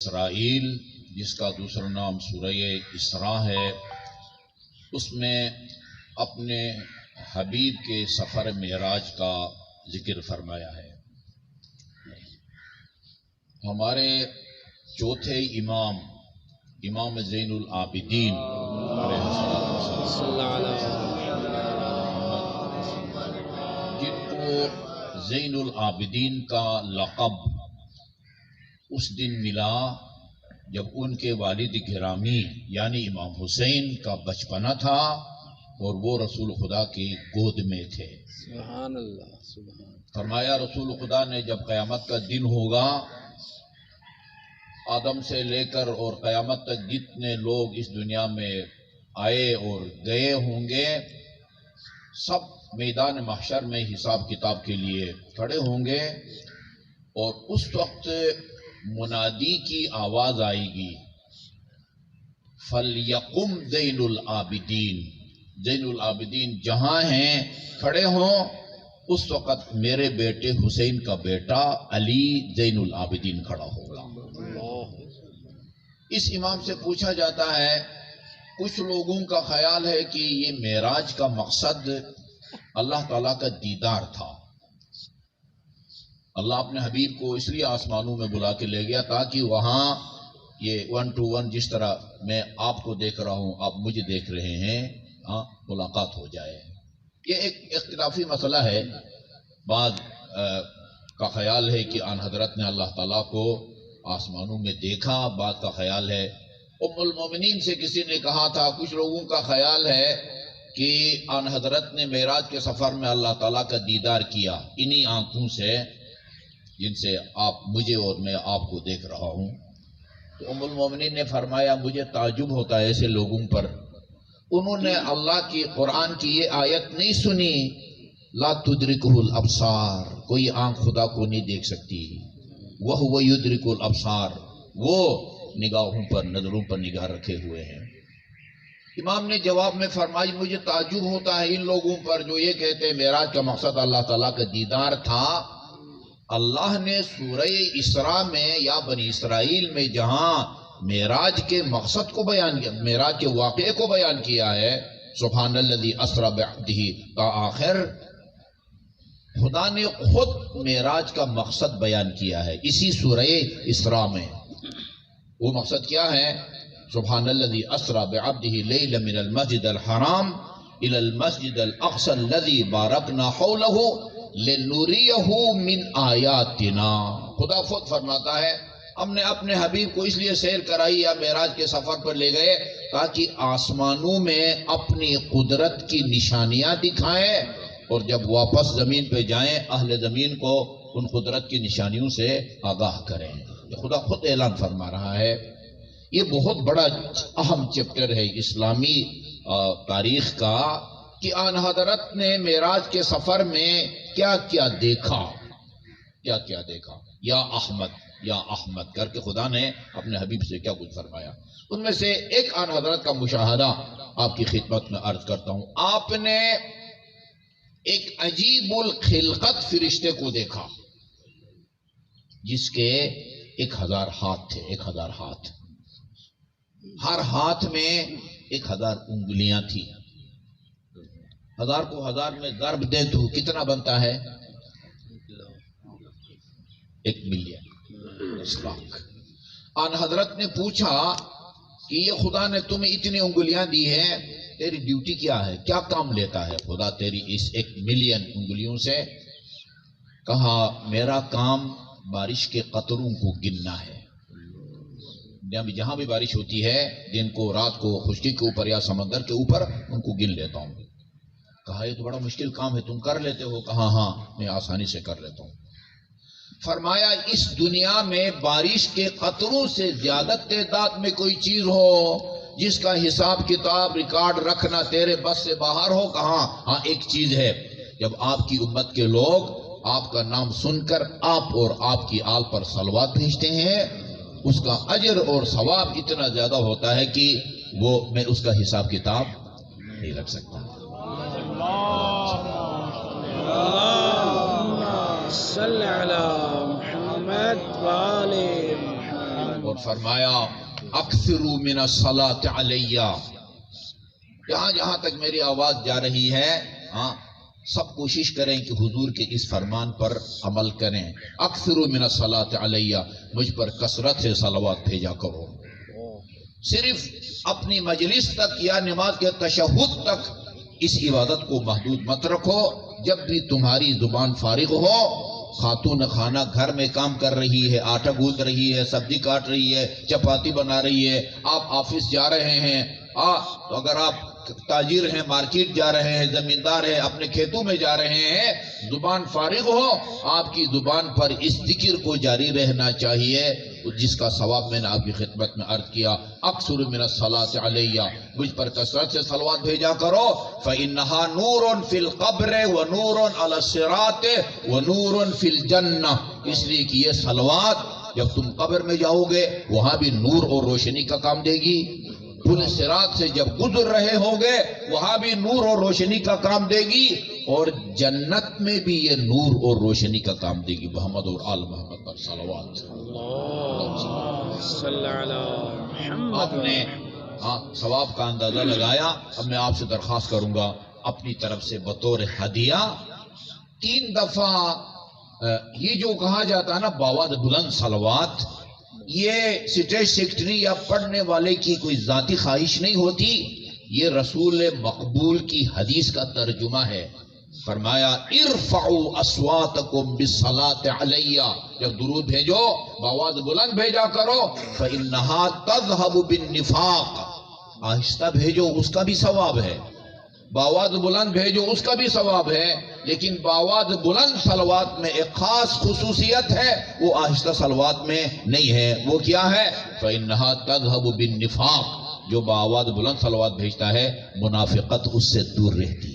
اسرائیل جس کا دوسرا نام سورہ اسراء ہے، اس میں اپنے حبیب کے سفر معراج کا ذکر فرمایا ہے۔ ہمارے چوتھے امام زین العابدین جن کو زین العابدین کا لقب اس دن ملا جب ان کے والد گرامی یعنی امام حسین کا بچپنا تھا اور وہ رسول خدا کی گود میں تھے۔ سبحان اللہ، سبحان۔ فرمایا رسول خدا نے جب قیامت کا دن ہوگا، آدم سے لے کر اور قیامت تک جتنے لوگ اس دنیا میں آئے اور گئے ہوں گے، سب میدان محشر میں حساب کتاب کے لیے کھڑے ہوں گے، اور اس وقت منادی کی آواز آئے گی، فَلْيَقُمْ زین العابدین، زین العابدین جہاں ہیں کھڑے ہوں۔ اس وقت میرے بیٹے حسین کا بیٹا علی زین العابدین کھڑا ہوگا۔ اس امام سے پوچھا جاتا ہے، کچھ لوگوں کا خیال ہے کہ یہ معراج کا مقصد اللہ تعالیٰ کا دیدار تھا۔ اللہ اپنے حبیب کو اس لیے آسمانوں میں بلا کے لے گیا تاکہ وہاں یہ 1 to 1 جس طرح میں آپ کو دیکھ رہا ہوں، آپ مجھے دیکھ رہے ہیں، ملاقات ہو جائے۔ یہ ایک اختلافی مسئلہ ہے۔ بعض کا خیال ہے کہ آن حضرت نے اللہ تعالیٰ کو آسمانوں میں دیکھا، بعض کا خیال ہے ام المومنین سے کسی نے کہا تھا، کچھ لوگوں کا خیال ہے کہ آن حضرت نے معراج کے سفر میں اللہ تعالیٰ کا دیدار کیا انہی آنکھوں سے جن سے آپ مجھے اور میں آپ کو دیکھ رہا ہوں۔ تو ام المومنین نے فرمایا، مجھے تعجب ہوتا ہے ایسے لوگوں پر، انہوں نے اللہ کی قرآن کی یہ آیت نہیں سنی، لا تدرکہ الابصار، کوئی آنکھ خدا کو نہیں دیکھ سکتی، وہو یدرک الابصار، وہ نگاہوں پر، نظروں پر نگاہ رکھے ہوئے ہیں۔ امام نے جواب میں فرمائی، مجھے تعجب ہوتا ہے ان لوگوں پر جو یہ کہتے ہیں معراج کا مقصد اللہ تعالیٰ کا دیدار تھا۔ اللہ نے سورہ اسراء میں یا بنی اسرائیل میں جہاں معراج کے مقصد کو بیان کیا، معراج کے واقعے کو بیان کیا ہے، سبحان الذی اسری بعبدہ تا آخر، خدا نے خود معراج کا مقصد بیان کیا ہے اسی سورہ اسراء میں۔ وہ مقصد کیا ہے؟ سبحان الذی اسری بعبدہ لیلا من المسجد الحرام الی المسجد الاقصی الذی بارکنا حولہ لنریہ من آیاتنا۔ خدا خود فرماتا ہے، ہم نے اپنے حبیب کو اس لیے سیر کرائی یا معراج کے سفر پر لے گئے تاکہ آسمانوں میں اپنی قدرت کی نشانیاں دکھائیں، اور جب واپس زمین پہ جائیں اہل زمین کو ان قدرت کی نشانیوں سے آگاہ کریں۔ خدا خود اعلان فرما رہا ہے۔ یہ بہت بڑا اہم چیپٹر ہے اسلامی تاریخ کا کہ آن حضرت نے معراج کے سفر میں کیا کیا دیکھا، کیا کیا دیکھا۔ یا احمد یا احمد کر کے خدا نے اپنے حبیب سے کیا کچھ فرمایا۔ ان میں سے ایک آن حضرت کا مشاہدہ آپ کی خدمت میں عرض کرتا ہوں۔ آپ نے ایک عجیب الخلقت فرشتے کو دیکھا جس کے 1000 ہاتھ تھے، 1000 ہاتھ، ہر ہاتھ میں 1000 انگلیاں تھیں۔ 1000 کو 1000 میں ضرب دیں تو کتنا بنتا ہے؟ 1 ملین، 10 لاکھ۔ آن حضرت نے پوچھا کہ یہ خدا نے تمہیں اتنی انگلیاں دی ہیں، تیری ڈیوٹی کیا ہے، کیا کام لیتا ہے خدا تیری اس 1 ملین انگلیوں سے؟ کہا، میرا کام بارش کے قطروں کو گننا ہے، جہاں بھی بارش ہوتی ہے دن کو رات کو خشکی کے اوپر یا سمندر کے اوپر ان کو گن لیتا ہوں۔ کہا، یہ تو بڑا مشکل کام ہے، تم کر لیتے ہو؟ کہا، ہاں میں آسانی سے کر لیتا ہوں۔ فرمایا، اس دنیا میں بارش کے قطروں سے زیادہ تعداد میں کوئی چیز ہو جس کا حساب کتاب ریکارڈ رکھنا تیرے بس سے باہر ہو؟ کہاں، ہاں ایک چیز ہے، جب آپ کی امت کے لوگ آپ کا نام سن کر آپ اور آپ کی آل پر صلوات بھیجتے ہیں، اس کا اجر اور ثواب اتنا زیادہ ہوتا ہے کہ وہ میں اس کا حساب کتاب نہیں رکھ سکتا۔ صلی علی محمد وآل محمد۔ اور فرمایا اکثروا من الصلاۃ علی، جہاں جہاں تک میری آواز جا رہی ہے سب کوشش کریں کہ حضور کے اس فرمان پر عمل کریں. اکثروا من الصلاۃ علی، مجھ پر کثرت سے صلوات بھیجا کرو. صرف اپنی مجلس تک یا نماز کے تشہد تک اس عبادت کو محدود مت رکھو. جب بھی تمہاری زبان فارغ ہو، خاتون خانہ گھر میں کام کر رہی ہے، آٹا گوندھ رہی ہے، سبزی کاٹ رہی ہے، چپاتی بنا رہی ہے، آپ آفس جا رہے ہیں، تو اگر آپ تاجر ہیں، مارکیٹ جا رہے ہیں، زمیندار ہیں، اپنے کھیتوں میں جا رہے ہیں، زبان فارغ ہو، آپ کی زبان پر اس ذکر کو جاری رہنا چاہیے جس کا ثواب میں نے آپ کی خدمت میں عرض کیا. اکثر من الصلاۃ علی، مجھ پر کثرت سے صلوات بھیجا کرو. فإنها نور فی القبر ونور علی الصراط ونور فی الجنہ، اس لیے کہ یہ صلوات جب تم قبر میں جاؤ گے وہاں بھی نور اور روشنی کا کام دے گی، پل صراط سے جب گزر رہے ہوں گے وہاں بھی نور اور روشنی کا کام دے گی، اور جنت میں بھی یہ نور اور روشنی کا کام دے گی. محمد اور آل محمد پر صلوات. آپ نے ثواب کا اندازہ لگایا. اب میں آپ سے درخواست کروں گا اپنی طرف سے بطور ہدیہ 3 دفعہ یہ جو کہا جاتا ہے نا باواد بلند صلوات، یہ اسٹیٹ سیکرٹری یا پڑھنے والے کی کوئی ذاتی خواہش نہیں ہوتی، یہ رسول مقبول کی حدیث کا ترجمہ ہے. فرمایا ارفعوا اصواتکم بالصلاۃ علی، جب درود بھیجو باواز بلند بھیجا کرو. فإنها تذهب بالنفاق، آہستہ بھیجو اس کا بھی ثواب ہے، باواز بلند بھیجو اس کا بھی ثواب ہے، لیکن باواز بلند صلوات میں ایک خاص خصوصیت ہے، وہ آہستہ صلوات میں نہیں ہے. وہ کیا ہے؟ فإنها تذهب بالنفاق، جو باواز بلند صلوات بھیجتا ہے منافقت اس سے دور رہتی ہے.